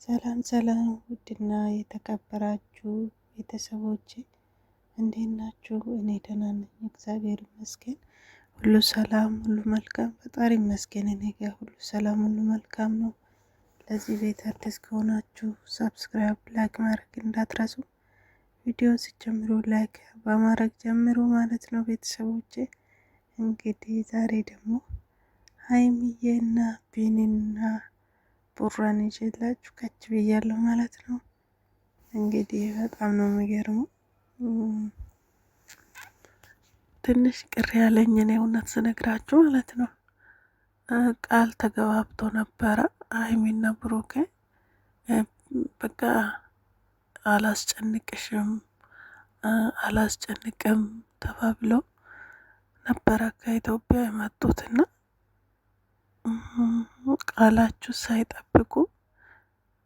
ሰላም ሰላም ውድና የተከበራችሁ ቤተሰቦቼ እንዴት ናችሁ? እኔ ደህና ነኝ፣ እግዚአብሔር ይመስገን። ሁሉ ሰላም፣ ሁሉ መልካም፣ ፈጣሪ ይመስገን። እኔ ጋር ሁሉ ሰላም፣ ሁሉ መልካም ነው። ለዚህ ቤት አዲስ ከሆናችሁ ሰብስክራይብ፣ ላይክ ማድረግ እንዳትረሱ። ቪዲዮ ሲጀምሩ ላይክ በማድረግ ጀምሩ ማለት ነው ቤተሰቦቼ። እንግዲህ ዛሬ ደግሞ ሀይሚዬና ቢኒና ቡራን ይዤላችሁ ከች ብያለሁ ማለት ነው። እንግዲህ በጣም ነው የሚገርመው። ትንሽ ቅር ያለኝ እኔ እውነት ስነግራችሁ ማለት ነው። ቃል ተገባብቶ ነበረ ሀይሚና ብሩኬ በቃ አላስጨንቅሽም አላስጨንቅም ተባብለው ነበረ ከኢትዮጵያ የመጡትና ቃላችሁ ሳይጠብቁ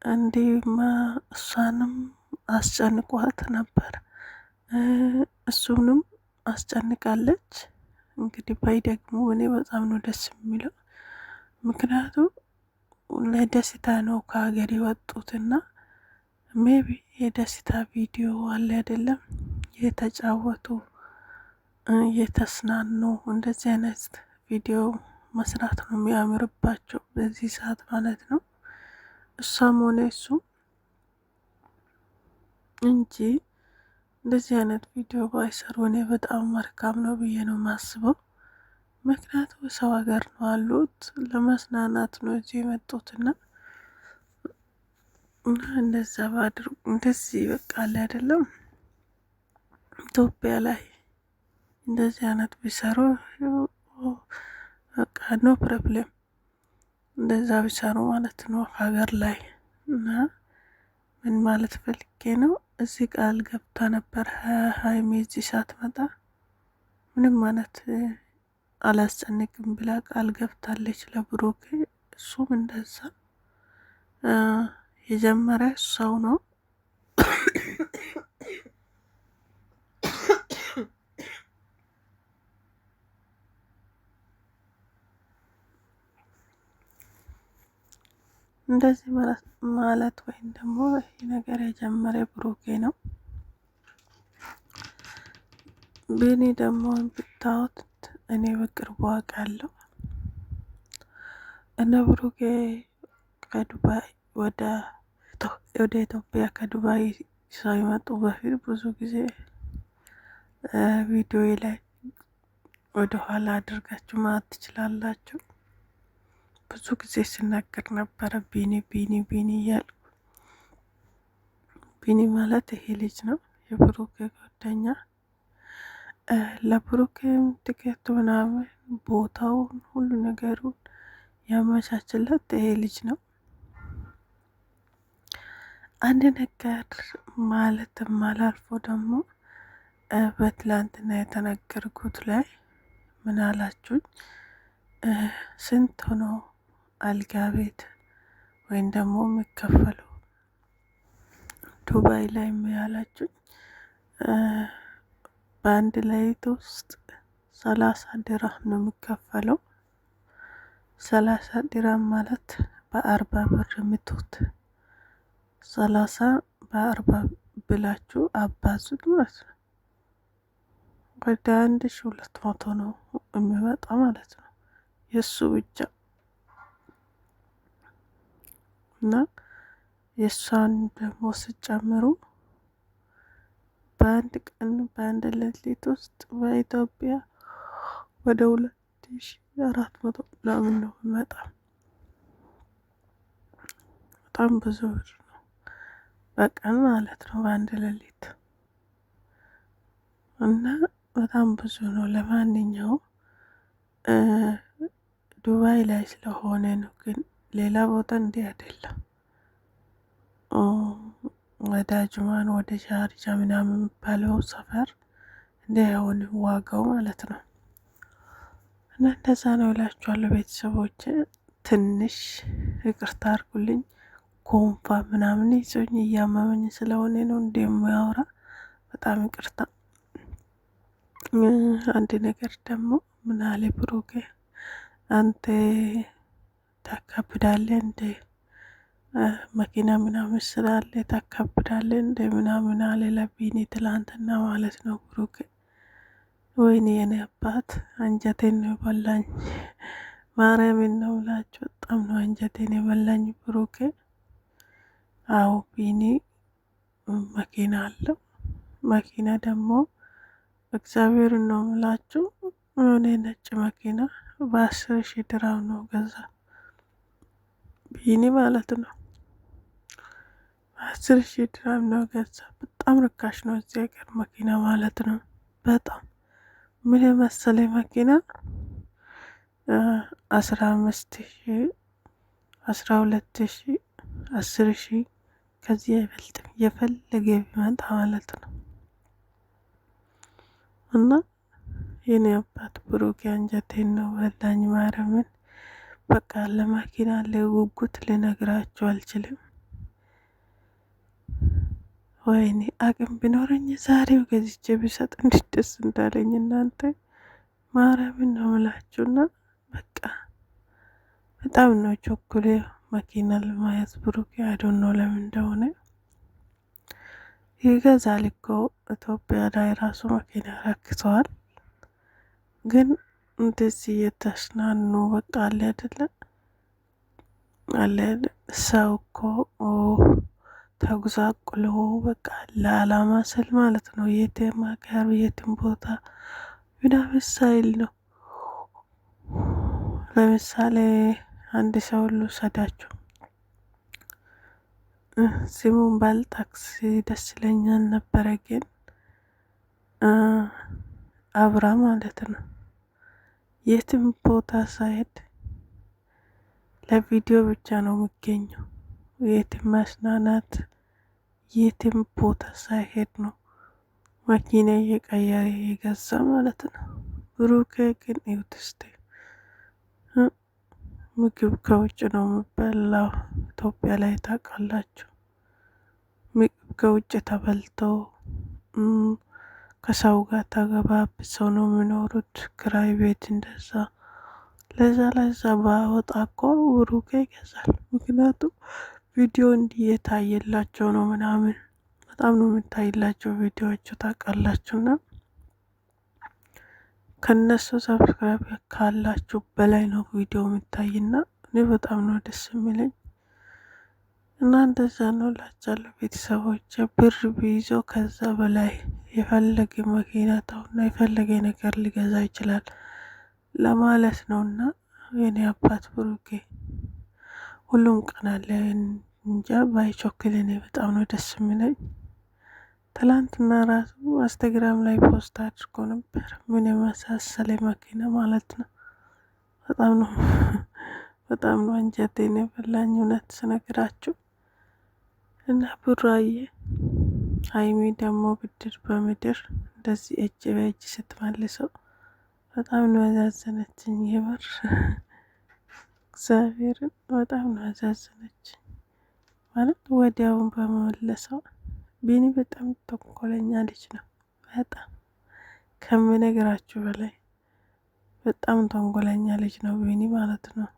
እንዲህማ እሷንም አስጨንቋት ነበር፣ እሱንም አስጨንቃለች። እንግዲህ ባይ ደግሞ እኔ በጣም ነው ደስ የሚለው፣ ምክንያቱም ለደስታ ነው ከሀገር የወጡትና ሜቢ የደስታ ቪዲዮ አለ አይደለም፣ የተጫወቱ የተስናኑ እንደዚህ አይነት ቪዲዮ መስራት ነው የሚያምርባቸው በዚህ ሰዓት ማለት ነው። እሷም ሆነ እሱ እንጂ እንደዚህ አይነት ቪዲዮ ባይሰሩ እኔ በጣም መልካም ነው ብዬ ነው የማስበው። ምክንያቱም ሰው ሀገር ነው አሉት፣ ለመዝናናት ነው እዚህ የመጡትና እንደዛ ባድሩ እንደዚህ በቃ አለ አይደለም ኢትዮጵያ ላይ እንደዚህ አይነት ቢሰሩ በቃ ኖ ፕሮብሌም እንደዛ ቢሰሩ ማለት ነው ሀገር ላይ። እና ምን ማለት ፈልጌ ነው፣ እዚህ ቃል ገብታ ነበር ሀይሚ እዚህ ሳትመጣ ምንም ማለት አላስጨንቅም ብላ ቃል ገብታለች ለብሩኬ። እሱም እንደዛ የጀመረ ሰው ነው። እንደዚህ ማለት ወይም ደግሞ ይህ ነገር የጀመረ ብሩኬ ነው። ቢኒ ደግሞ ብታዩት እኔ በቅርቡ አውቃለሁ። እነ ብሩኬ ከዱባይ ወደ ኢትዮጵያ ከዱባይ ሳይመጡ በፊት ብዙ ጊዜ ቪዲዮ ላይ ወደ ኋላ አድርጋችሁ ማለት ትችላላችሁ። ብዙ ጊዜ ሲናገር ነበረ ቢኒ ቢኒ ቢኒ እያልኩ። ቢኒ ማለት ይሄ ልጅ ነው፣ የብሩኬ ጓደኛ። ለብሩኬም ትኬቱ ምናምን ቦታውን ሁሉ ነገሩን ያመቻችለት ይሄ ልጅ ነው። አንድ ነገር ማለት ማላልፎ ደግሞ በትላንትና የተነገርኩት ላይ ምን አላችሁኝ? ስንት ሆኖ አልጋ ቤት ወይም ደግሞ የሚከፈለው ዱባይ ላይ ያላችሁኝ? በአንድ ላይት ውስጥ 30 ድራም ነው የሚከፈለው። 30 ድራም ማለት በ40 ብር የምትውት 30 በ40 ብላችሁ አባዙት ማለት ነው። ወደ 1200 ነው የሚመጣ ማለት ነው የእሱ ብቻ። እና የእሷን ደግሞ ስጨምሩ በአንድ ቀን በአንድ ሌሊት ውስጥ በኢትዮጵያ ወደ 2400 ምናምን ነው የሚመጣ። በጣም ብዙ ብር ነው በቀን ማለት ነው በአንድ ሌሊት። እና በጣም ብዙ ነው። ለማንኛውም ዱባይ ላይ ስለሆነ ነው፣ ግን ሌላ ቦታ እንዲህ አይደለም። ወደ አጅማን ወደ ሻርጃ ምናምን የሚባለው ሰፈር እንዲህ አይሆንም ዋጋው ማለት ነው። እና እንደዛ ነው እላችኋለሁ ቤተሰቦች። ትንሽ ይቅርታ አድርጉልኝ፣ ኮንፋ ምናምን ይዞኝ እያመመኝ ስለሆነ ነው እንደሚያወራ፣ በጣም ይቅርታ። አንድ ነገር ደግሞ ምን አለ ብሩኬ፣ አንተ ታካብዳለህ እንደ መኪና ምናምን ስላለ ታካብዳለ እንደ ምናምን አለ ለቢኒ ትላንትና ማለት ነው ብሩክ። ወይኔ የኔ አባት አንጀቴን ነው የበላኝ። ማርያምን ነው ብላችሁ በጣም ነው አንጀቴን የበላኝ ብሩክ። አዎ ቢኒ መኪና አለው። መኪና ደግሞ እግዚአብሔር ነው ምላችሁ የሆነ ነጭ መኪና በ10,000 ድራም ነው ገዛ ቢኒ ማለት ነው። 10,000 ድራም ነው ገዛ። በጣም ርካሽ ነው እዚህ ሀገር መኪና ማለት ነው። በጣም ምን የመሰለ መኪና 15,000 12,000 10,000 ከዚህ አይበልጥም የፈለገ ቢመጣ ማለት ነው። እና የኔ አባት ብሩክ አንጀቴን ነው በላኝ ማርያምን። በቃ ለመኪና ለጉጉት ልነግራችሁ አልችልም። ወይኔ አቅም ቢኖረኝ ዛሬው ገዝቼ ቢሰጥ እንዴት ደስ እንዳለኝ እናንተ ማርያምን ነው ምላችሁና በቃ በጣም ነው ቸኩሌ መኪና ለማየት ብሩክ አይዶን ነው ለምን እንደሆነ ይገዛል እኮ ኢትዮጵያ ላይ ራሱ መኪና ረክሰዋል። ግን እንደዚህ የተስናኑ በቃ አለ አይደለ አለ ሰው እኮ ተጉዛቁሎ በቃ ለአላማ ስል ማለት ነው የትም ሀገር የትም ቦታ ምናምን ሳይል ነው። ለምሳሌ አንድ ሰው ልውሰዳችሁ፣ ስሙን ባልጠቅስ ደስ ይለኛል ነበረ፣ ግን አብራ ማለት ነው የትም ቦታ ሳይሄድ ለቪዲዮ ብቻ ነው የሚገኘው። የትም ማስናናት የትም ቦታ ሳይሄድ ነው መኪና እየቀየረ የገዛ ማለት ነው። ብሩክ ግን ይውትስቴ ምግብ ከውጭ ነው የሚበላው። ኢትዮጵያ ላይ ታውቃላችሁ፣ ምግብ ከውጭ ተበልቶ ከሰው ጋር ተገባብሰው ነው የሚኖሩት። ክራይ ቤት እንደዛ። ለዛ ባወጣ እኮ ብሩክ ይገዛል። ምክንያቱም ቪዲዮ እንዲህ የታየላቸው ነው ምናምን፣ በጣም ነው የምታይላቸው ቪዲዮዎቹ ታውቃላችሁና ከነሱ ሰብስክራይብ ካላችሁ በላይ ነው ቪዲዮ የሚታይና እኔ በጣም ነው ደስ የሚለኝ። እና እንደዛ ነው ላቻለሁ ቤተሰቦች። ብር ቢይዘው ከዛ በላይ የፈለገ መኪና ተውና የፈለገ ነገር ሊገዛ ይችላል ለማለት ነውና የኔ አባት ብሩኬ ሁሉም ቀን አለ እንጃ ባይቾክል እኔ በጣም ነው ደስ የሚለኝ። ትላንትና ራሱ ኢንስታግራም ላይ ፖስት አድርጎ ነበር ምን የመሳሰለ መኪና ማለት ነው። በጣም ነው አንጀቴን የበላኝ እውነት ስነግራችሁ። እና ቡራዬ ሀይሚ ደግሞ ብድር በምድር እንደዚህ እጅ በእጅ ስትመልሰው በጣም ነው ያዛዘነችኝ። የምር እግዚአብሔርን በጣም ነው ያዛዘነችኝ ማለት ወዲያውን በመመለሰው። ቢኒ በጣም ተንኮለኛ ልጅ ነው። በጣም ከምነግራችሁ በላይ በጣም ተንኮለኛ ልጅ ነው ቢኒ ማለት ነው።